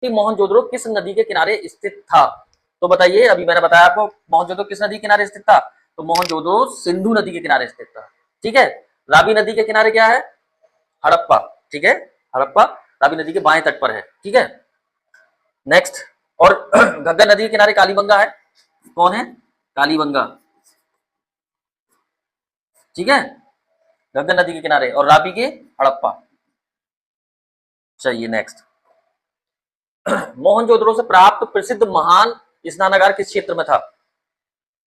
कि मोहनजोदड़ो किस नदी के किनारे स्थित था? तो बताइए, अभी मैंने बताया आपको मोहनजोदड़ो किस नदी के किनारे स्थित था, तो मोहनजोदड़ो सिंधु नदी के किनारे स्थित था। ठीक है, रावी नदी के किनारे क्या है? हड़प्पा। ठीक है, हड़प्पा रावी नदी के बाएं तट पर है। ठीक है, नेक्स्ट। और घग्गर नदी के किनारे कालीबंगा है। कौन है? कालीबंगा। ठीक है, घग्गर नदी के किनारे, और रावी के हड़प्पा। चलिए नेक्स्ट। मोहनजोदड़ो से प्राप्त प्रसिद्ध महान स्नानागार किस क्षेत्र में था?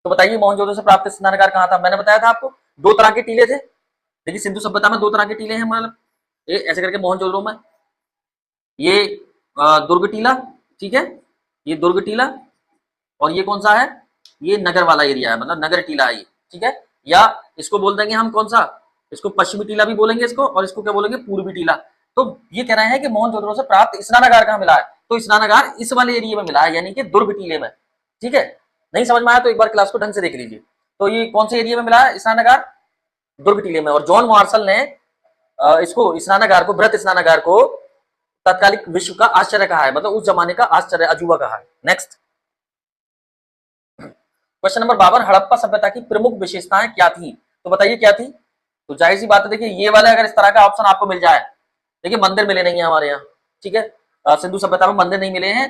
तो बताइए, मोहनजोदड़ो से प्राप्त स्नानागार कहां था? मैंने बताया था आपको, दो तरह के टीले थे। देखिए, सिंधु सभ्यता में दो तरह के टीले हैं, मतलब ऐसे करके मोहनजोदड़ो में ये दुर्ग टीला। ठीक है, ये दुर्ग टीला, और ये कौन सा है? ये नगर वाला एरिया है, मतलब नगर टीला है ये। ठीक है, या इसको बोल देंगे हम कौन सा, इसको पश्चिमी टीला भी बोलेंगे इसको, और इसको क्या बोलेंगे? पूर्वी टीला। तो ये कह रहे हैं कि मोहनजोदड़ो से प्राप्त स्नानागार कहाँ मिला है? तो स्नानागार इस वाले एरिया में मिला है, यानी कि दुर्ग टीले में। ठीक है, नहीं समझ में आया तो एक बार क्लास को ढंग से देख लीजिए। तो ये कौन से एरिया में मिला है स्नानागार? दुर्ग टीले में। और जॉन मार्शल ने इसको स्नानागार को, बृहत स्नानागार को तत्कालिक विश्व का आश्चर्य कहा है, मतलब उस जमाने का आश्चर्य, अजूबा कहा है। नेक्स्ट क्वेश्चन नंबर 52, हड़प्पा सभ्यता की प्रमुख विशेषताएं क्या थी? तो बताइए क्या थी? तो जाहिर सी बात है, देखिए ये वाला अगर इस तरह का ऑप्शन आपको मिल जाए, देखिए मंदिर मिले नहीं है हमारे यहाँ। ठीक है, सिंधु सभ्यता में मंदिर नहीं मिले हैं,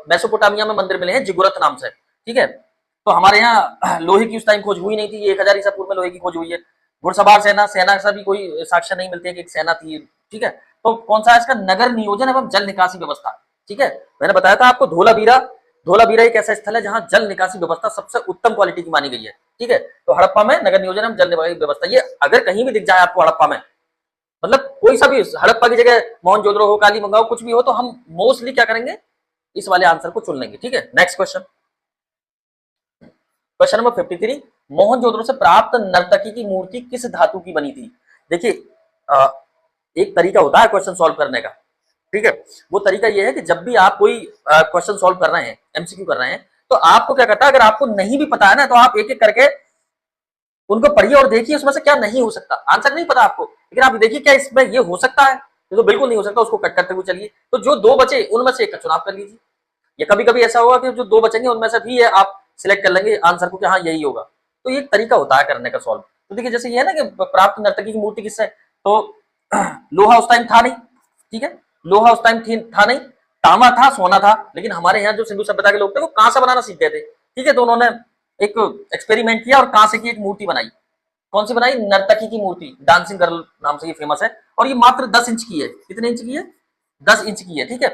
मेसोपोटामिया में मंदिर मिले हैं जिगुरत नाम से। ठीक है, तो हमारे यहाँ लोहे की उस टाइम खोज हुई नहीं थी, ये 1000 ईसा पूर्व में लोहे की खोज हुई है। घुड़सवार सेना, सेना से भी कोई साक्ष्य नहीं मिलते कि एक सेना थी। ठीक है, तो कौन सा है इसका? नगर नियोजन एवं जल निकासी व्यवस्था। ठीक है, मैंने बताया था आपको धोलावीरा। धोलावीरा एक ऐसा स्थल है जहां जल निकासी व्यवस्था सबसे उत्तम क्वालिटी की मानी गई है। ठीक है, तो हड़प्पा में नगर नियोजन एवं जल निकासी व्यवस्था, ये अगर कहीं भी दिख जाए आपको हड़प्पा में, मतलब कोई सा भी, हड़प्पा की जगह मोहनजोदड़ो हो, कालीबंगा हो, कुछ भी हो, तो हम मोस्टली क्या करेंगे? इस वाले आंसर को चुन लेंगे। ठीक है, next question. Question number 53, Mohenjodaro से प्राप्त नर्तकी की मूर्ति किस धातु की बनी थी? देखिए, एक तरीका होता है क्वेश्चन सॉल्व करने का। ठीक है, वो तरीका ये है कि जब भी आप कोई क्वेश्चन सॉल्व कर रहे हैं, एमसीक्यू कर रहे हैं, तो आपको क्या करता है, अगर आपको नहीं भी पता है ना, तो आप एक एक करके उनको पढ़िए और देखिए उसमें से क्या नहीं हो सकता। आंसर नहीं पता आपको, लेकिन आप देखिए क्या इसमें ये हो सकता है, ये तो बिल्कुल नहीं हो सकता, उसको कट करते हुए चलिए। तो जो दो बचे उनमें से एक का चुनाव कर लीजिए, या कभी कभी ऐसा होगा कि जो दो बचेंगे उनमें से भी है, आप सिलेक्ट कर लेंगे आंसर को कि हाँ यही होगा। तो ये एक तरीका होता है करने का सॉल्व। तो देखिए, जैसे ये है ना कि प्राप्त नर्तकी की मूर्ति किससे, तो लोहा उस टाइम था नहीं। ठीक है, लोहा उस टाइम था नहीं, तांबा था, सोना था, लेकिन हमारे यहाँ जो सिंधु सभ्यता के लोग थे वो कांसा बनाना सीख गए थे। ठीक है, तो उन्होंने एक एक्सपेरिमेंट किया और कांसे की एक मूर्ति बनाई। कौन सी बनाई? नर्तकी की मूर्ति, डांसिंग गर्ल नाम से ये फेमस है, और ये मात्र 10 इंच की है। कितने इंच की है? 10 इंच की है। ठीक है,